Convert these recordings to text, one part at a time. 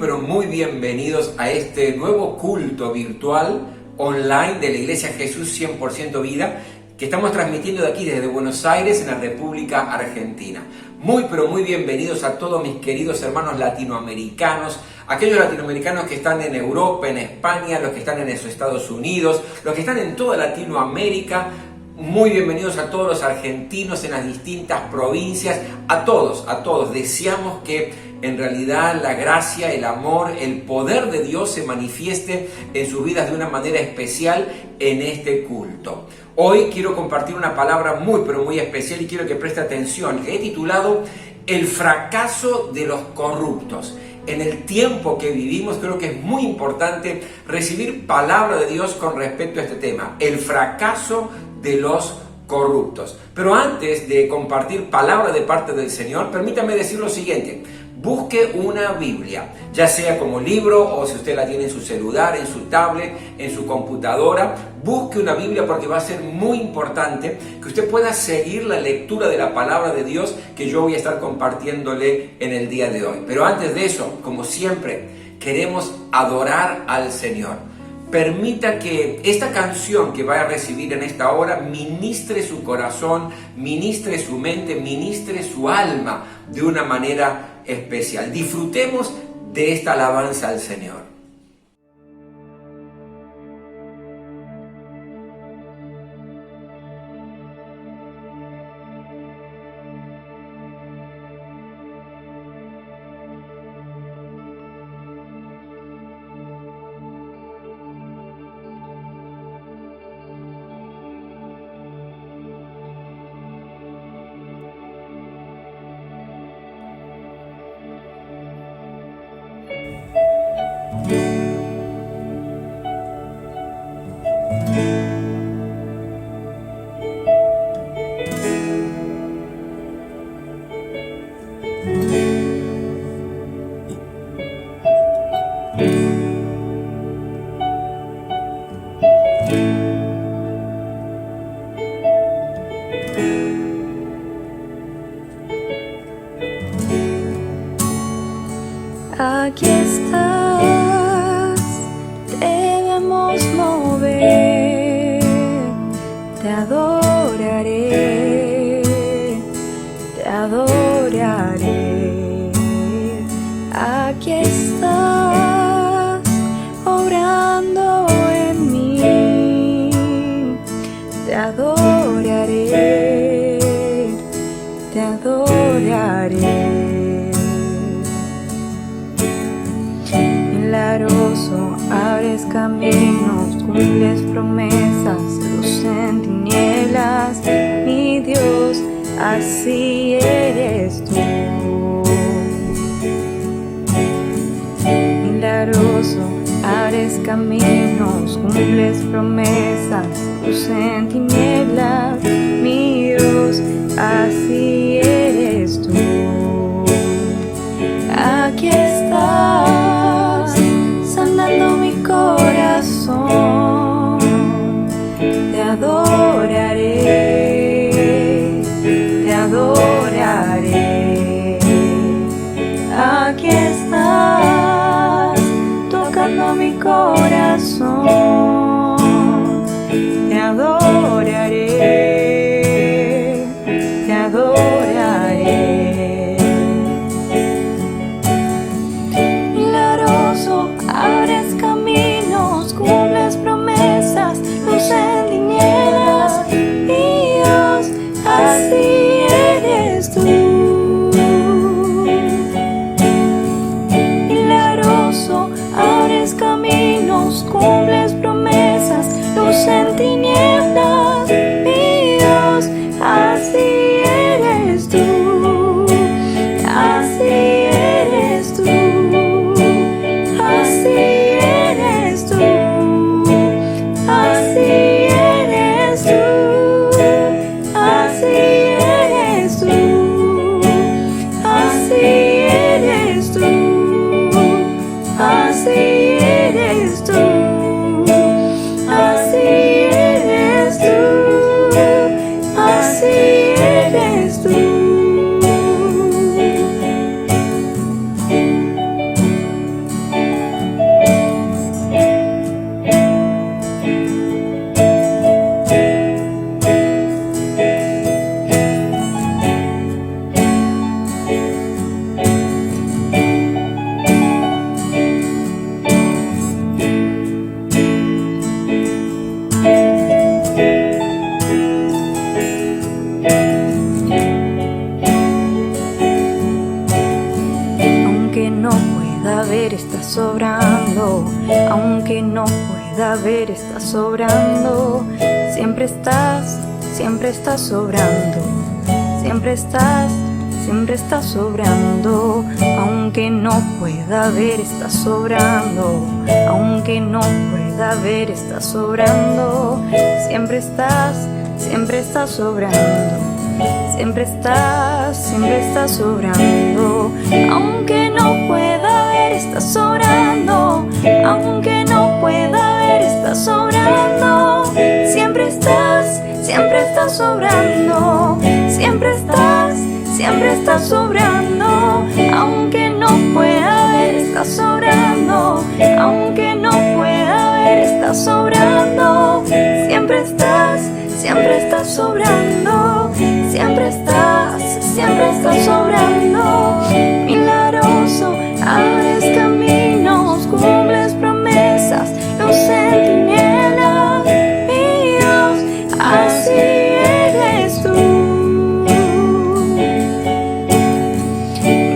pero muy bienvenidos a este nuevo culto virtual online de la Iglesia Jesús 100% Vida que estamos transmitiendo de aquí desde Buenos Aires en la República Argentina. Pero muy bienvenidos a todos mis queridos hermanos latinoamericanos, aquellos latinoamericanos que están en Europa, en España, los que están en Estados Unidos, los que están en toda Latinoamérica. Muy bienvenidos a todos los argentinos en las distintas provincias, a todos. Deseamos que en realidad la gracia, el amor, el poder de Dios se manifieste en sus vidas de una manera especial en este culto. Hoy quiero compartir una palabra muy especial y quiero que preste atención. He titulado El fracaso de los corruptos. En el tiempo que vivimos creo que es muy importante recibir palabra de Dios con respecto a este tema. El fracaso de los corruptos. Pero antes de compartir palabra de parte del Señor, permítame decir lo siguiente. Busque una Biblia, ya sea como libro o si usted la tiene en su celular, en su tablet, en su computadora. Busque una Biblia porque va a ser muy importante que usted pueda seguir la lectura de la palabra de Dios que yo voy a estar compartiéndole en el día de hoy. Pero antes de eso, como siempre, queremos adorar al Señor. Permita que esta canción que vaya a recibir en esta hora ministre su corazón, ministre su mente, ministre su alma de una manera especial. Disfrutemos de esta alabanza al Señor. Aquí estás, debemos mover, te adoraré, te adoraré. Aquí estás, obrando en mí, te adoraré, te adoraré. Milagroso, abres caminos, cumples promesas, luz en tinieblas, mi Dios, así eres tú. Milagroso, abres caminos, cumples promesas, luz en tinieblas, mi Dios, así eres tú. Aquí estás, sanando mi corazón, te adoraré, te adoraré. Aquí estás, tocando mi corazón, te adoraré. está sobrando, aunque no pueda ver, está sobrando. Siempre estás sobrando, siempre estás sobrando, aunque no pueda ver, está sobrando, aunque no pueda ver, está sobrando. Siempre estás sobrando, siempre estás sobrando, aunque no pueda ver, está sobrando, aunque no pueda ver, está sobrando. Siempre estás sobrando, siempre estás sobrando, aunque no pueda ver, está sobrando, aunque no pueda ver, está sobrando. Siempre estás sobrando, siempre estás sobrando. Milagroso, abres caminos, cumples promesas, luz en tinieblas, mi Dios, así eres tú.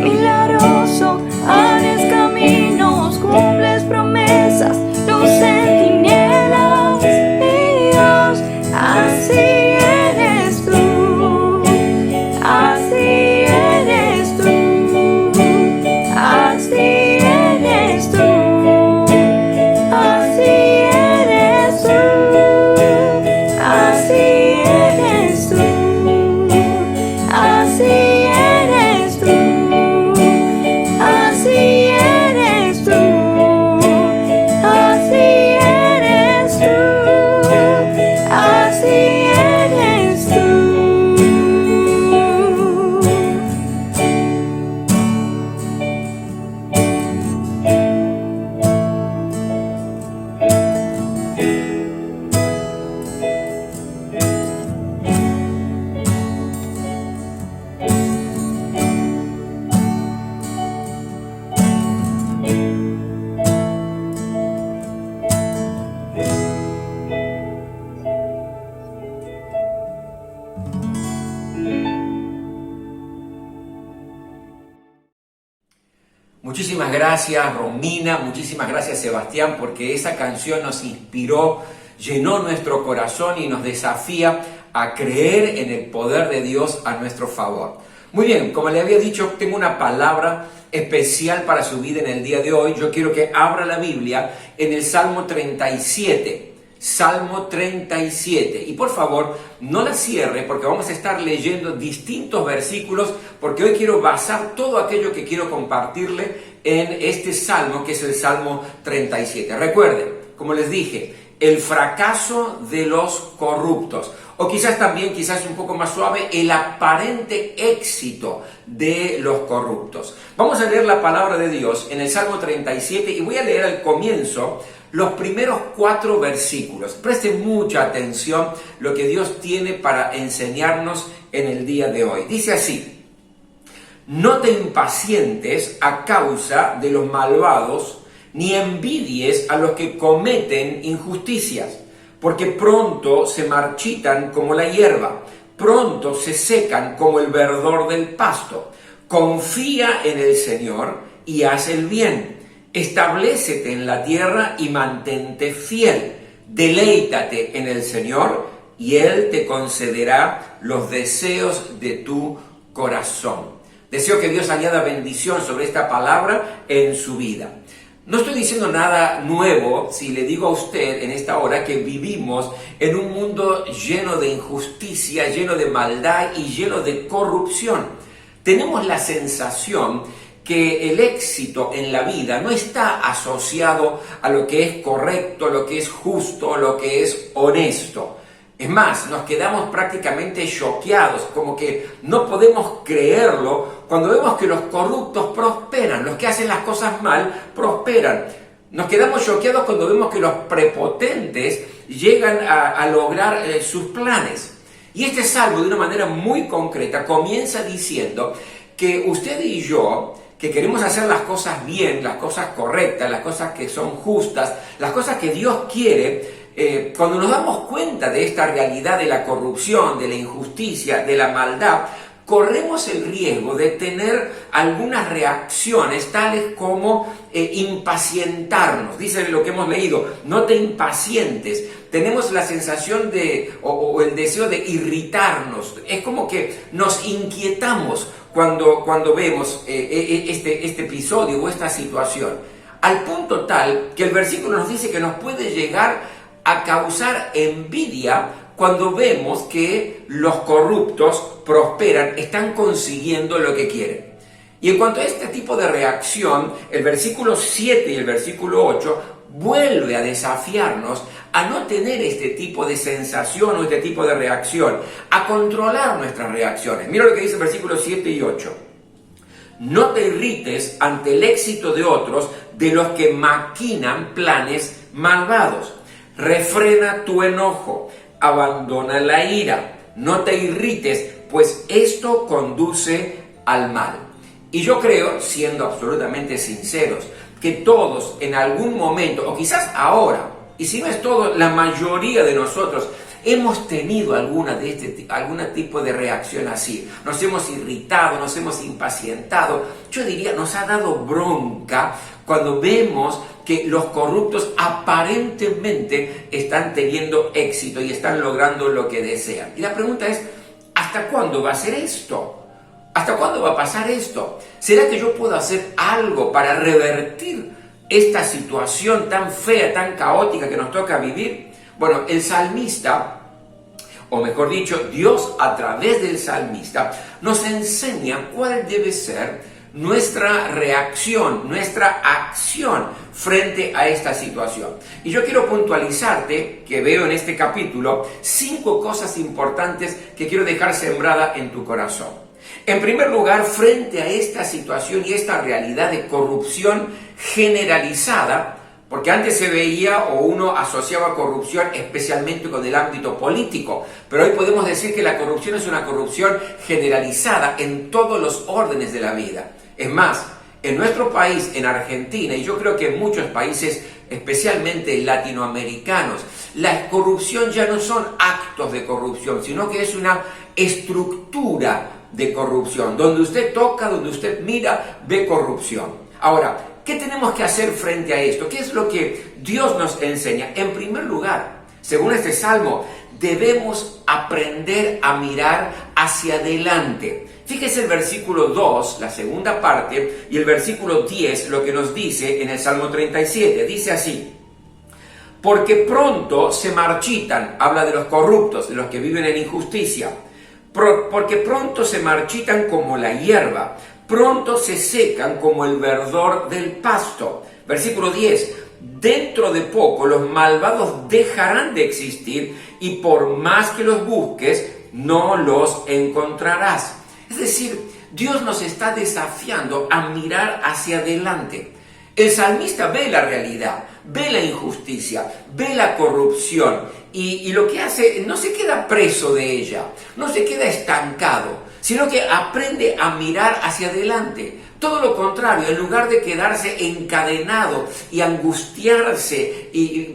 Milagroso, abres caminos, cumples promesas, luz en tinieblas, mi Dios, así eres tú, así eres tú, así eres tú, así eres tú, así eres tú, así eres tú, así eres tú, así eres tú, así eres tú. Muchísimas gracias Romina, muchísimas gracias Sebastián, porque esa canción nos inspiró, llenó nuestro corazón y nos desafía a creer en el poder de Dios a nuestro favor. Muy bien, como le había dicho, tengo una palabra especial para su vida en el día de hoy. Yo quiero que abra la Biblia en el Salmo 37. Salmo 37. Y por favor, no la cierre porque vamos a estar leyendo distintos versículos, porque hoy quiero basar todo aquello que quiero compartirle en este salmo, que es el Salmo 37. Recuerden, como les dije, el fracaso de los corruptos, o quizás también, quizás un poco más suave, el aparente éxito de los corruptos. Vamos a leer la palabra de Dios en el Salmo 37 y voy a leer al comienzo los primeros 4 versículos. Presten mucha atención lo que Dios tiene para enseñarnos en el día de hoy. Dice así: no te impacientes a causa de los malvados, ni envidies a los que cometen injusticias, porque pronto se marchitan como la hierba, pronto se secan como el verdor del pasto. Confía en el Señor y haz el bien. Establécete en la tierra y mantente fiel. Deleítate en el Señor y Él te concederá los deseos de tu corazón. Deseo que Dios añada bendición sobre esta palabra en su vida. No estoy diciendo nada nuevo si le digo a usted en esta hora que vivimos en un mundo lleno de injusticia, lleno de maldad y lleno de corrupción. Tenemos la sensación que el éxito en la vida no está asociado a lo que es correcto, lo que es justo, lo que es honesto. Es más, nos quedamos prácticamente choqueados, como que no podemos creerlo cuando vemos que los corruptos prosperan, los que hacen las cosas mal prosperan. Nos quedamos choqueados cuando vemos que los prepotentes llegan a lograr sus planes. Y este salmo, de una manera muy concreta, comienza diciendo que usted y yo, que queremos hacer las cosas bien, las cosas correctas, las cosas que son justas, las cosas que Dios quiere, cuando nos damos cuenta de esta realidad de la corrupción, de la injusticia, de la maldad, corremos el riesgo de tener algunas reacciones tales como impacientarnos. Dice lo que hemos leído, no te impacientes. Tenemos la sensación o el deseo de irritarnos. Es como que nos inquietamos cuando vemos este episodio o esta situación. Al punto tal que el versículo nos dice que nos puede llegar a causar envidia cuando vemos que los corruptos prosperan, están consiguiendo lo que quieren. Y en cuanto a este tipo de reacción, el versículo 7 y el versículo 8 vuelve a desafiarnos a no tener este tipo de sensación o este tipo de reacción, a controlar nuestras reacciones. Mira lo que dice el versículo 7 y 8. No te irrites ante el éxito de otros, de los que maquinan planes malvados. Refrena tu enojo, abandona la ira, no te irrites, pues esto conduce al mal. Y yo creo, siendo absolutamente sinceros, que todos en algún momento, o quizás ahora, y si no es todo, la mayoría de nosotros, hemos tenido algún tipo de reacción así. Nos hemos irritado, nos hemos impacientado. Yo diría, nos ha dado bronca cuando vemos que los corruptos aparentemente están teniendo éxito y están logrando lo que desean. Y la pregunta es, ¿hasta cuándo va a ser esto? ¿Hasta cuándo va a pasar esto? ¿Será que yo puedo hacer algo para revertir esta situación tan fea, tan caótica que nos toca vivir? Bueno, el salmista, o mejor dicho, Dios a través del salmista, nos enseña cuál debe ser nuestra reacción, nuestra acción frente a esta situación. Y yo quiero puntualizarte, que veo en este capítulo, 5 cosas importantes que quiero dejar sembrada en tu corazón. En primer lugar, frente a esta situación y esta realidad de corrupción generalizada, porque antes se veía o uno asociaba corrupción especialmente con el ámbito político, pero hoy podemos decir que la corrupción es una corrupción generalizada en todos los órdenes de la vida. Es más, en nuestro país, en Argentina, y yo creo que en muchos países, especialmente latinoamericanos, la corrupción ya no son actos de corrupción, sino que es una estructura de corrupción. Donde usted toca, donde usted mira, ve corrupción. Ahora, ¿qué tenemos que hacer frente a esto? ¿Qué es lo que Dios nos enseña? En primer lugar, según este salmo, debemos aprender a mirar hacia adelante. Fíjese el versículo 2, la segunda parte, y el versículo 10, lo que nos dice en el Salmo 37. Dice así: porque pronto se marchitan, habla de los corruptos, de los que viven en injusticia, porque pronto se marchitan como la hierba, pronto se secan como el verdor del pasto. Versículo 10, dentro de poco los malvados dejarán de existir y por más que los busques, no los encontrarás. Es decir, Dios nos está desafiando a mirar hacia adelante. El salmista ve la realidad, ve la injusticia, ve la corrupción y lo que hace, no se queda preso de ella, no se queda estancado, sino que aprende a mirar hacia adelante. Todo lo contrario, en lugar de quedarse encadenado y angustiarse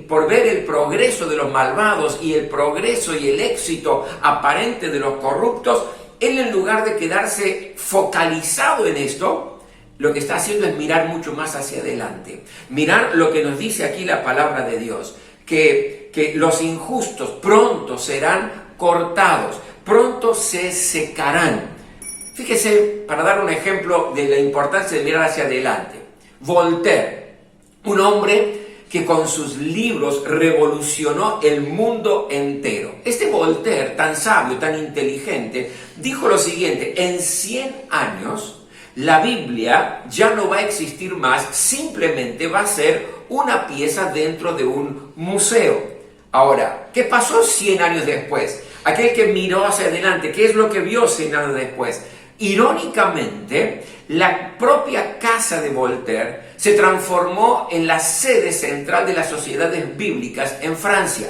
por ver el progreso de los malvados y el progreso y el éxito aparente de los corruptos, él, en lugar de quedarse focalizado en esto, lo que está haciendo es mirar mucho más hacia adelante. Mirar lo que nos dice aquí la palabra de Dios, que los injustos pronto serán cortados, pronto se secarán. Fíjese, para dar un ejemplo de la importancia de mirar hacia adelante, Voltaire, un hombre que con sus libros revolucionó el mundo entero. Este Voltaire, tan sabio, tan inteligente, dijo lo siguiente: en 100 años la Biblia ya no va a existir más, simplemente va a ser una pieza dentro de un museo. Ahora, ¿qué pasó 100 años después? Aquel que miró hacia adelante, ¿qué es lo que vio 100 años después? Irónicamente, la propia casa de Voltaire se transformó en la sede central de las sociedades bíblicas en Francia.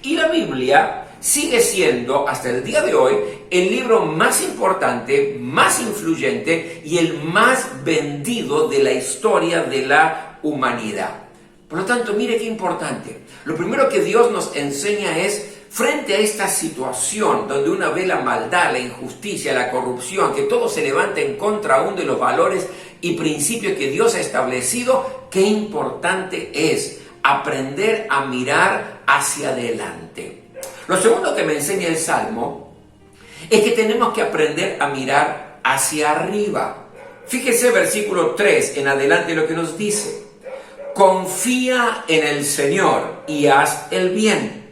Y la Biblia sigue siendo, hasta el día de hoy, el libro más importante, más influyente y el más vendido de la historia de la humanidad. Por lo tanto, mire qué importante. Lo primero que Dios nos enseña es frente a esta situación donde uno ve la maldad, la injusticia, la corrupción, que todo se levanta en contra aún de los valores y principios que Dios ha establecido, qué importante es aprender a mirar hacia adelante. Lo segundo que me enseña el Salmo es que tenemos que aprender a mirar hacia arriba. Fíjese versículo 3 en adelante lo que nos dice. Confía en el Señor y haz el bien.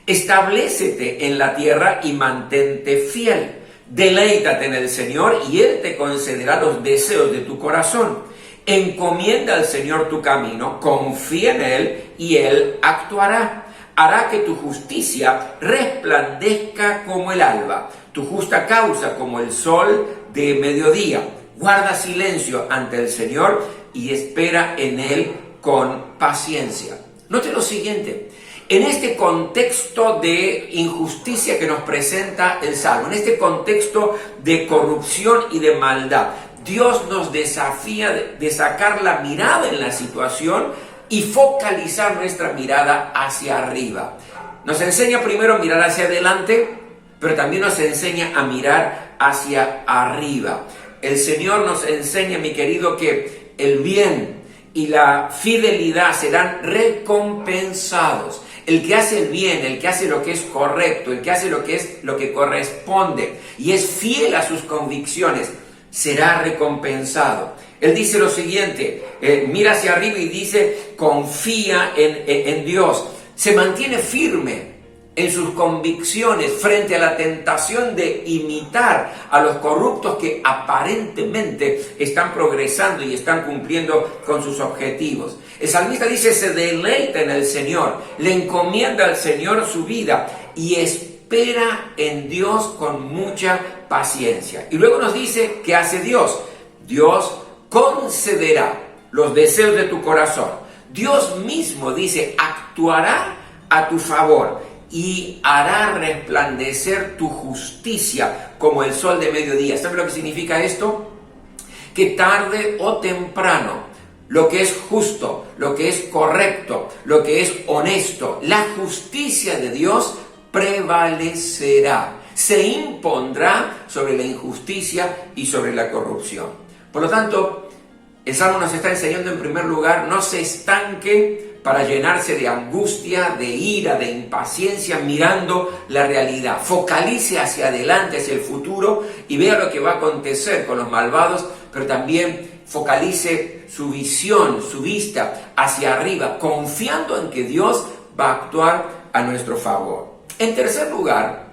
Establécete en la tierra y mantente fiel. Deleítate en el Señor y Él te concederá los deseos de tu corazón. Encomienda al Señor tu camino, confía en Él y Él actuará. Hará que tu justicia resplandezca como el alba, tu justa causa como el sol de mediodía. Guarda silencio ante el Señor y espera en Él con paciencia. Note lo siguiente. En este contexto de injusticia que nos presenta el Salmo, en este contexto de corrupción y de maldad, Dios nos desafía de sacar la mirada en la situación y focalizar nuestra mirada hacia arriba. Nos enseña primero a mirar hacia adelante, pero también nos enseña a mirar hacia arriba. El Señor nos enseña, mi querido, que el bien y la fidelidad serán recompensados. El que hace el bien, el que hace lo que es correcto, el que hace lo que corresponde y es fiel a sus convicciones, será recompensado. Él dice lo siguiente, mira hacia arriba y dice, confía en Dios. Se mantiene firme en sus convicciones frente a la tentación de imitar a los corruptos que aparentemente están progresando y están cumpliendo con sus objetivos. El salmista dice, se deleita en el Señor, le encomienda al Señor su vida y espera en Dios con mucha paciencia. Y luego nos dice, ¿qué hace Dios? Dios concederá los deseos de tu corazón. Dios mismo dice, actuará a tu favor y hará resplandecer tu justicia como el sol de mediodía. ¿Sabe lo que significa esto? Que tarde o temprano, lo que es justo, lo que es correcto, lo que es honesto, la justicia de Dios prevalecerá, se impondrá sobre la injusticia y sobre la corrupción. Por lo tanto, el Salmo nos está enseñando en primer lugar, no se estanque para llenarse de angustia, de ira, de impaciencia, mirando la realidad. Focalice hacia adelante, hacia el futuro y vea lo que va a acontecer con los malvados, pero también focalice su visión, su vista hacia arriba, confiando en que Dios va a actuar a nuestro favor. En tercer lugar,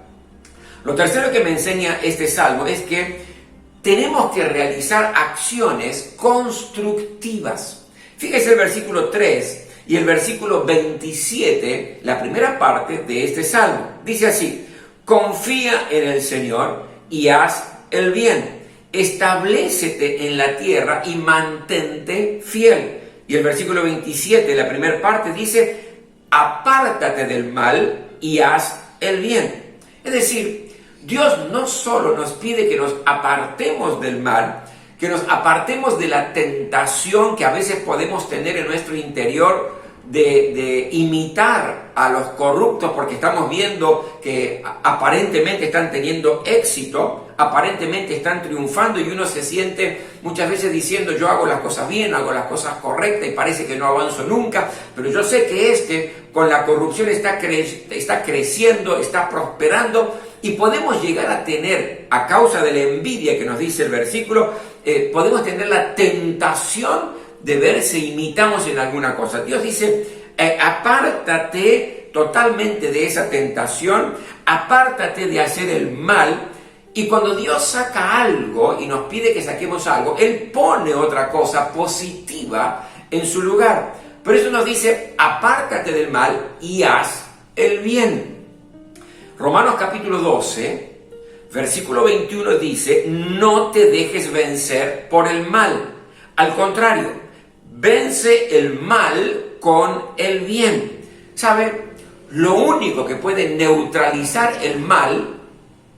lo tercero que me enseña este salmo es que tenemos que realizar acciones constructivas. Fíjese el versículo 3 y el versículo 27, la primera parte de este salmo. Dice así, confía en el Señor y haz el bien. Establécete en la tierra y mantente fiel. Y el versículo 27, la primera parte, dice, apártate del mal y haz el bien. Es decir, Dios no solo nos pide que nos apartemos del mal, que nos apartemos de la tentación que a veces podemos tener en nuestro interior de imitar a los corruptos porque estamos viendo que aparentemente están teniendo éxito, aparentemente están triunfando y uno se siente muchas veces diciendo yo hago las cosas bien, hago las cosas correctas y parece que no avanzo nunca, pero yo sé que con la corrupción está creciendo, está prosperando y podemos llegar a tener, a causa de la envidia que nos dice el versículo, podemos tener la tentación de ver si imitamos en alguna cosa. Dios dice, apártate totalmente de esa tentación, apártate de hacer el mal, y cuando Dios saca algo y nos pide que saquemos algo, Él pone otra cosa positiva en su lugar. Por eso nos dice, apártate del mal y haz el bien. Romanos capítulo 12, versículo 21 dice, no te dejes vencer por el mal. Al contrario, vence el mal con el bien. ¿Sabe? Lo único que puede neutralizar el mal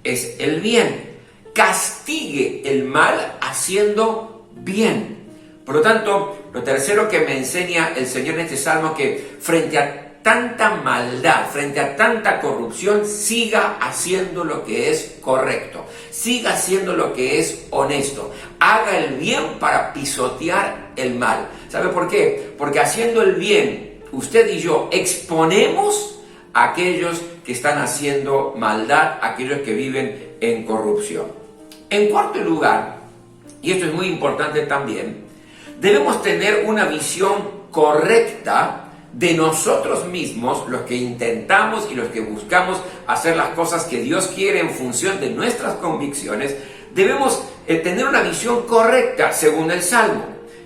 es el bien. Castigue el mal haciendo bien. Por lo tanto, lo tercero que me enseña el Señor en este salmo es que frente a tanta maldad, frente a tanta corrupción, siga haciendo lo que es correcto, siga haciendo lo que es honesto, haga el bien para pisotear el mal. ¿Sabe por qué? Porque haciendo el bien, usted y yo exponemos a aquellos que están haciendo maldad, a aquellos que viven en corrupción. En cuarto lugar, y esto es muy importante también, debemos tener una visión correcta de nosotros mismos, los que intentamos y los que buscamos hacer las cosas que Dios quiere en función de nuestras convicciones. Debemos tener una visión correcta según el Salmo.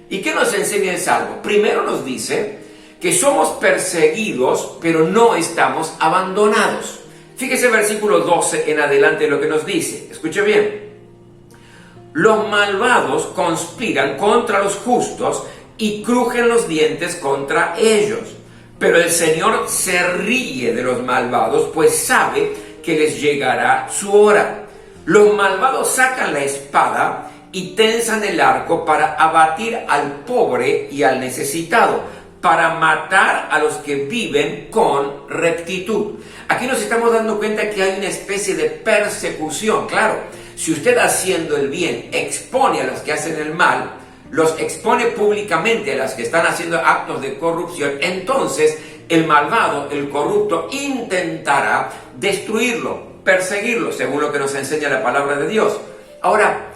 ¿Y qué nos enseña el Salmo? Primero nos dice que somos perseguidos, pero no estamos abandonados. Fíjese el versículo 12 en adelante lo que nos dice. Escuche bien. Los malvados conspiran contra los justos y crujen los dientes contra ellos. Pero el Señor se ríe de los malvados, pues sabe que les llegará su hora. Los malvados sacan la espada y tensan el arco para abatir al pobre y al necesitado, para matar a los que viven con rectitud. Aquí nos estamos dando cuenta que hay una especie de persecución. Claro, si usted haciendo el bien expone a los que hacen el mal, los expone públicamente a los que están haciendo actos de corrupción, entonces el malvado, el corrupto, intentará destruirlo, perseguirlo, según lo que nos enseña la palabra de Dios. Ahora,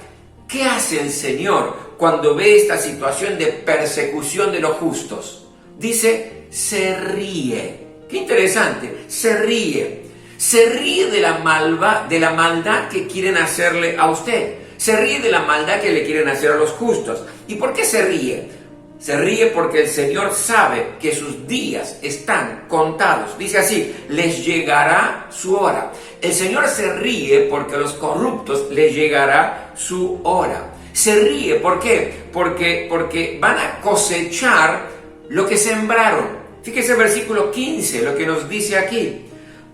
¿qué hace el Señor cuando ve esta situación de persecución de los justos? Dice, se ríe. Qué interesante, se ríe. Se ríe de la maldad que quieren hacerle a usted. Se ríe de la maldad que le quieren hacer a los justos. ¿Y por qué se ríe? Se ríe porque el Señor sabe que sus días están contados. Dice así, les llegará su hora. El Señor se ríe porque a los corruptos les llegará su hora. Se ríe, ¿por qué? Porque van a cosechar lo que sembraron. Fíjese el versículo 15, lo que nos dice aquí.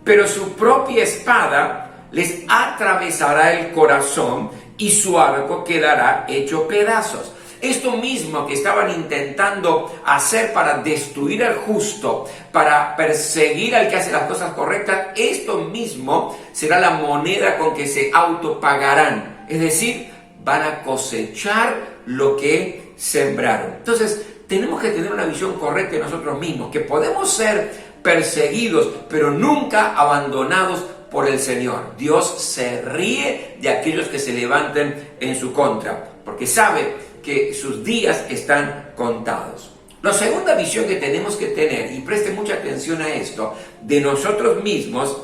Pero su propia espada les atravesará el corazón y su arco quedará hecho pedazos. Esto mismo que estaban intentando hacer para destruir al justo, para perseguir al que hace las cosas correctas, esto mismo será la moneda con que se autopagarán. Es decir, van a cosechar lo que sembraron. Entonces, tenemos que tener una visión correcta de nosotros mismos, que podemos ser perseguidos, pero nunca abandonados por el Señor. Dios se ríe de aquellos que se levanten en su contra, porque sabe que sus días están contados. La segunda visión que tenemos que tener, y preste mucha atención a esto, de nosotros mismos,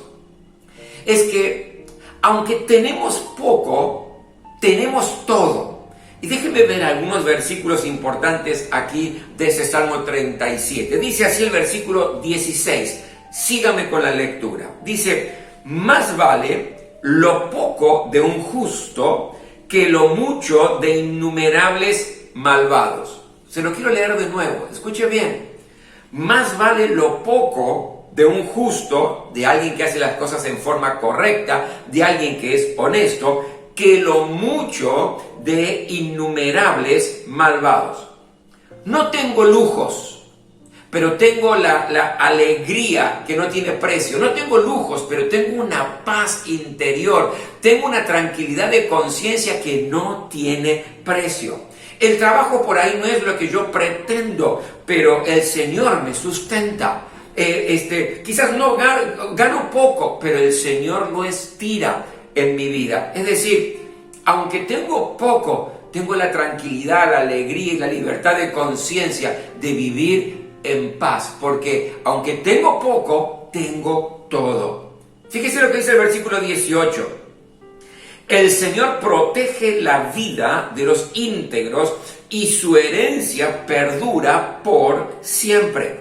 es que aunque tenemos poco, tenemos todo. Y déjenme ver algunos versículos importantes aquí de ese Salmo 37. Dice así el versículo 16. Sígame con la lectura. Dice, más vale lo poco de un justo que lo mucho de innumerables malvados. Se lo quiero leer de nuevo, escuche bien. Más vale lo poco de un justo, de alguien que hace las cosas en forma correcta, de alguien que es honesto, que lo mucho de innumerables malvados. No tengo lujos, pero tengo la alegría que no tiene precio. No tengo lujos, pero tengo una paz interior. Tengo una tranquilidad de conciencia que no tiene precio. El trabajo por ahí no es lo que yo pretendo, pero el Señor me sustenta. Quizás no gano poco, pero el Señor no estira en mi vida. Es decir, aunque tengo poco, tengo la tranquilidad, la alegría y la libertad de conciencia de vivir en paz, porque aunque tengo poco, tengo todo. Fíjese lo que dice el versículo 18. El Señor protege la vida de los íntegros y su herencia perdura por siempre.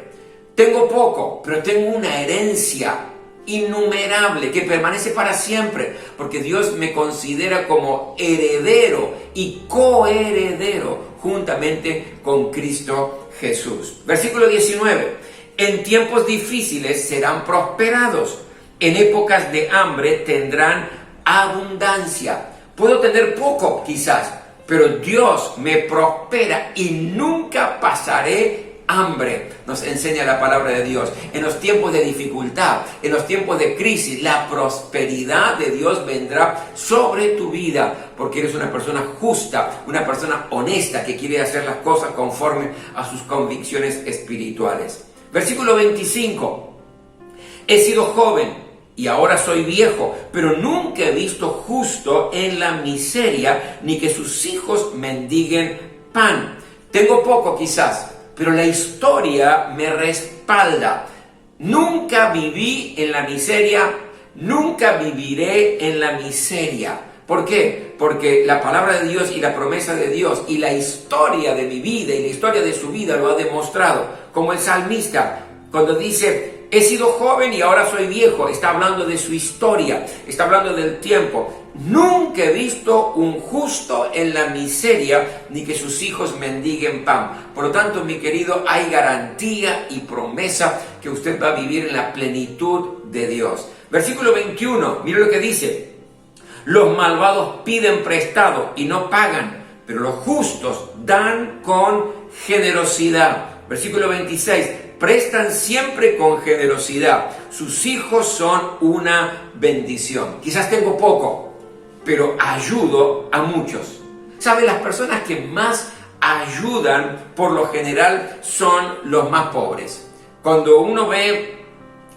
Tengo poco, pero tengo una herencia innumerable que permanece para siempre, porque Dios me considera como heredero y coheredero juntamente con Cristo Jesús. Versículo 19. En tiempos difíciles serán prosperados, en épocas de hambre tendrán abundancia. Puedo tener poco quizás, pero Dios me prospera y nunca pasaré hambre, nos enseña la palabra de Dios. En los tiempos de dificultad, en los tiempos de crisis, la prosperidad de Dios vendrá sobre tu vida, porque eres una persona justa, una persona honesta que quiere hacer las cosas conforme a sus convicciones espirituales. Versículo 25. He sido joven y ahora soy viejo, pero nunca he visto justo en la miseria, ni que sus hijos mendiguen pan. Tengo poco quizás, pero la historia me respalda. Nunca viví en la miseria, nunca viviré en la miseria. ¿Por qué? Porque la palabra de Dios y la promesa de Dios y la historia de mi vida y la historia de su vida lo ha demostrado. Como el salmista, cuando dice, he sido joven y ahora soy viejo, está hablando de su historia, está hablando del tiempo. Nunca he visto un justo en la miseria, ni que sus hijos mendiguen pan. Por lo tanto, mi querido, hay garantía y promesa que usted va a vivir en la plenitud de Dios. Versículo 21, mire lo que dice. Los malvados piden prestado y no pagan, pero los justos dan con generosidad. Versículo 26, prestan siempre con generosidad. Sus hijos son una bendición. Quizás tengo poco, pero ayudo a muchos. ¿Sabe? Las personas que más ayudan, por lo general, son los más pobres. Cuando uno ve,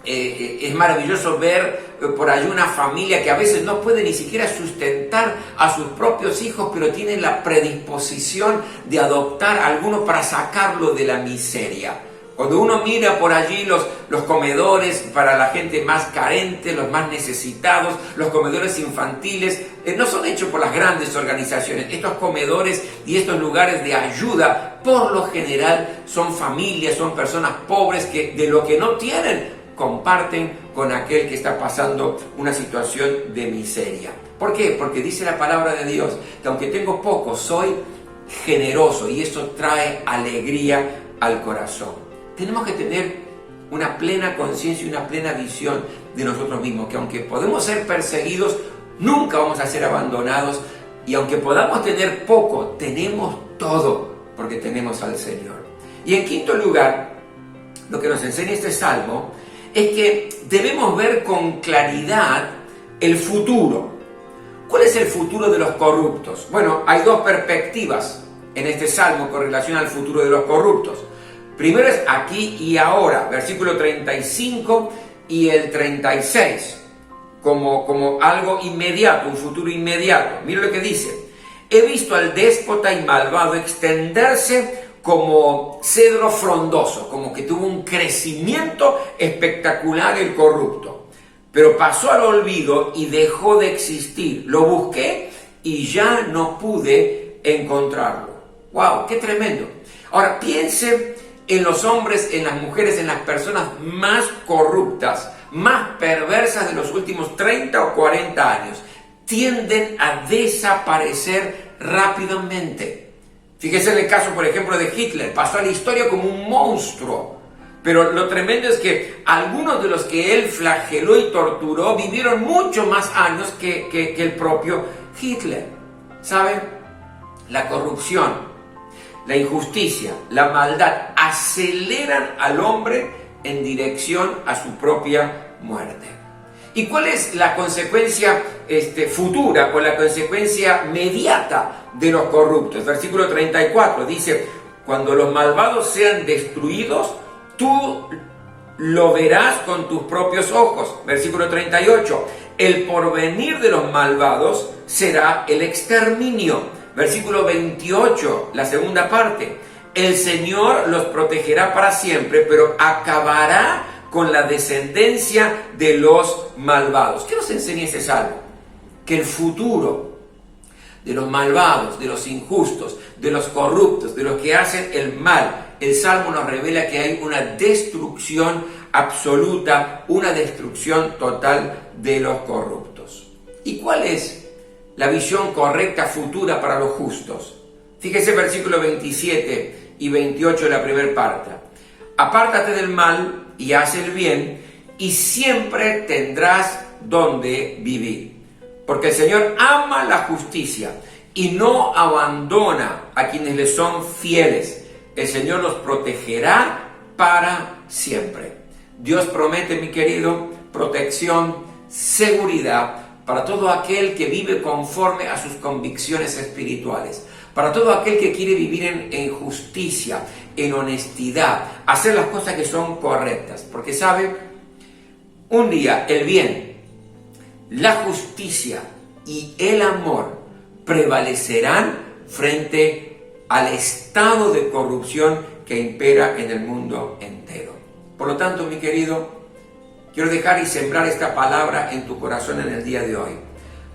es maravilloso ver por ahí una familia que a veces no puede ni siquiera sustentar a sus propios hijos, pero tienen la predisposición de adoptar a alguno para sacarlo de la miseria. Cuando uno mira por allí los comedores para la gente más carente, los más necesitados, los comedores infantiles, no son hechos por las grandes organizaciones. Estos comedores y estos lugares de ayuda, por lo general, son familias, son personas pobres que de lo que no tienen, comparten con aquel que está pasando una situación de miseria. ¿Por qué? Porque dice la palabra de Dios que aunque tengo poco, soy generoso y eso trae alegría al corazón. Tenemos que tener una plena conciencia y una plena visión de nosotros mismos, que aunque podemos ser perseguidos, nunca vamos a ser abandonados, y aunque podamos tener poco, tenemos todo, porque tenemos al Señor. Y en quinto lugar, lo que nos enseña este salmo es que debemos ver con claridad el futuro. ¿Cuál es el futuro de los corruptos? Bueno, hay dos perspectivas en este salmo con relación al futuro de los corruptos. Primero es aquí y ahora, versículo 35 y el 36, como algo inmediato, un futuro inmediato. Mira lo que dice. He visto al déspota y malvado extenderse como cedro frondoso, como que tuvo un crecimiento espectacular el corrupto. Pero pasó al olvido y dejó de existir. Lo busqué y ya no pude encontrarlo. ¡Wow! ¡Qué tremendo! Ahora, piense en los hombres, en las mujeres, en las personas más corruptas, más perversas de los últimos 30 o 40 años. Tienden a desaparecer rápidamente. Fíjese en el caso, por ejemplo, de Hitler. Pasó a la historia como un monstruo. Pero lo tremendo es que algunos de los que él flageló y torturó vivieron mucho más años que el propio Hitler. ¿Saben? La corrupción, la injusticia, la maldad aceleran al hombre en dirección a su propia muerte. ¿Y cuál es la consecuencia futura o la consecuencia mediata de los corruptos? Versículo 34 dice, cuando los malvados sean destruidos, tú lo verás con tus propios ojos. Versículo 38, el porvenir de los malvados será el exterminio. Versículo 28, la segunda parte, el Señor los protegerá para siempre, pero acabará con la descendencia de los malvados. ¿Qué nos enseña ese salmo? Que el futuro de los malvados, de los injustos, de los corruptos, de los que hacen el mal, el salmo nos revela que hay una destrucción absoluta, una destrucción total de los corruptos. ¿Y cuál es la visión correcta futura para los justos? Fíjese versículo 27 y 28 de la primera parte. Apártate del mal y haz el bien, y siempre tendrás donde vivir. Porque el Señor ama la justicia y no abandona a quienes le son fieles. el Señor los protegerá para siempre. Dios promete, mi querido, protección, seguridad para todo aquel que vive conforme a sus convicciones espirituales, para todo aquel que quiere vivir en justicia, en honestidad, hacer las cosas que son correctas, porque sabe, un día el bien, la justicia y el amor prevalecerán frente al estado de corrupción que impera en el mundo entero. Por lo tanto, mi querido, quiero dejar y sembrar esta palabra en tu corazón en el día de hoy.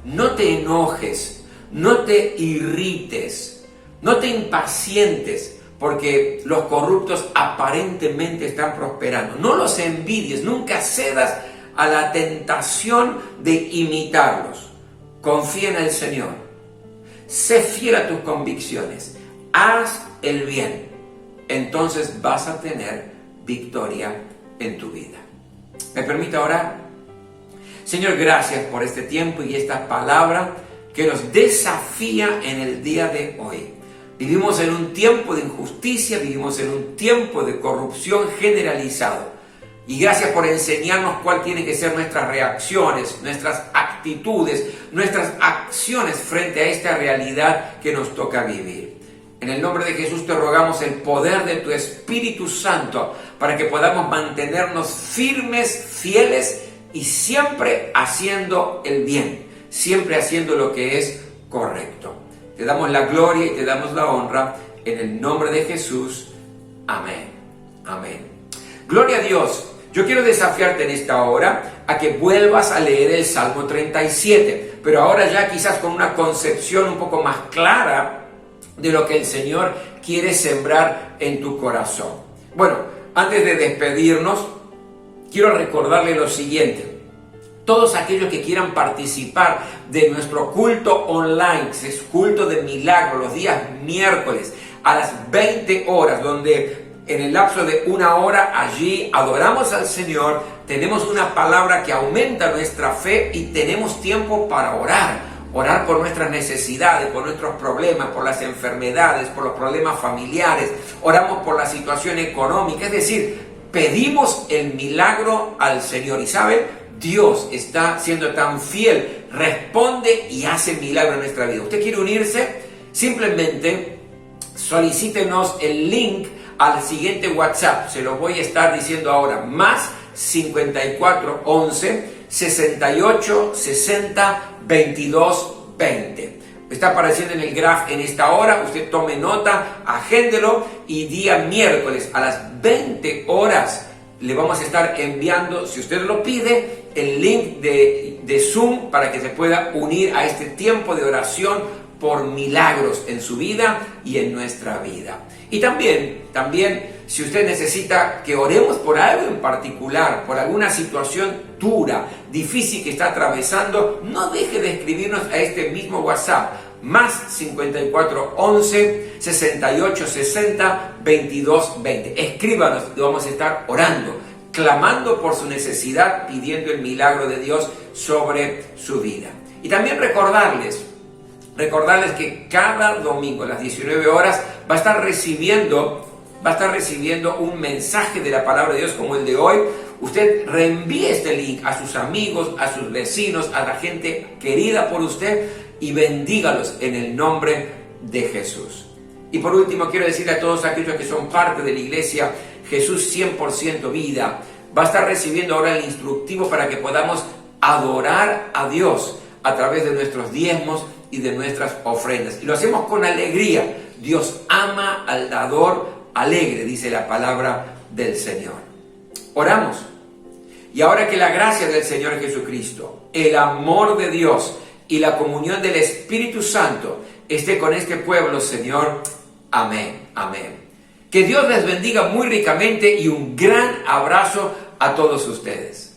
No te enojes, no te irrites, no te impacientes porque los corruptos aparentemente están prosperando. No los envidies, nunca cedas a la tentación de imitarlos. Confía en el Señor. Sé fiel a tus convicciones. Haz el bien. Entonces vas a tener victoria en tu vida. ¿Me permite orar? Señor, gracias por este tiempo y esta palabra que nos desafía en el día de hoy. Vivimos en un tiempo de injusticia, vivimos en un tiempo de corrupción generalizado. Y gracias por enseñarnos cuál tienen que ser nuestras reacciones, nuestras actitudes, nuestras acciones frente a esta realidad que nos toca vivir. En el nombre de Jesús te rogamos el poder de tu Espíritu Santo para que podamos mantenernos firmes, fieles y siempre haciendo el bien, siempre haciendo lo que es correcto. Te damos la gloria y te damos la honra en el nombre de Jesús. Amén. Amén. Gloria a Dios. Yo quiero desafiarte en esta hora a que vuelvas a leer el Salmo 37, pero ahora ya quizás con una concepción un poco más clara de lo que el Señor quiere sembrar en tu corazón. Bueno, antes de despedirnos, quiero recordarle lo siguiente. Todos aquellos que quieran participar de nuestro culto online, que es culto de milagro, los días miércoles a las 20 horas, donde en el lapso de una hora allí adoramos al Señor, tenemos una palabra que aumenta nuestra fe y tenemos tiempo para orar. Orar por nuestras necesidades, por nuestros problemas, por las enfermedades, por los problemas familiares. Oramos por la situación económica. Es decir, pedimos el milagro al Señor. Y ¿saben? Dios está siendo tan fiel. Responde y hace milagro en nuestra vida. ¿Usted quiere unirse? Simplemente solicítenos el link al siguiente WhatsApp. Se lo voy a estar diciendo ahora. Más 54 11 68 60 22 20. Está apareciendo en el graph en esta hora. Usted tome nota, agéndelo y día miércoles a las 20 horas le vamos a estar enviando, si usted lo pide, el link de Zoom para que se pueda unir a este tiempo de oración por milagros en su vida y en nuestra vida. Y también, si usted necesita que oremos por algo en particular, por alguna situación dura, difícil que está atravesando, no deje de escribirnos a este mismo WhatsApp, más 54 11 68 60 22 20. Escríbanos y vamos a estar orando, clamando por su necesidad, pidiendo el milagro de Dios sobre su vida. Y también recordarles que cada domingo a las 19 horas va a estar recibiendo un mensaje de la palabra de Dios como el de hoy. Usted reenvíe este link a sus amigos, a sus vecinos, a la gente querida por usted y bendígalos en el nombre de Jesús. Y por último, quiero decirle a todos aquellos que son parte de la iglesia Jesús 100% Vida, va a estar recibiendo ahora el instructivo para que podamos adorar a Dios a través de nuestros diezmos y de nuestras ofrendas. Y lo hacemos con alegría. Dios ama al dador alegre, dice la palabra del Señor. Oramos. Y ahora que la gracia del Señor Jesucristo, el amor de Dios y la comunión del Espíritu Santo esté con este pueblo, Señor. Amén. Amén. Que Dios les bendiga muy ricamente y un gran abrazo a todos ustedes.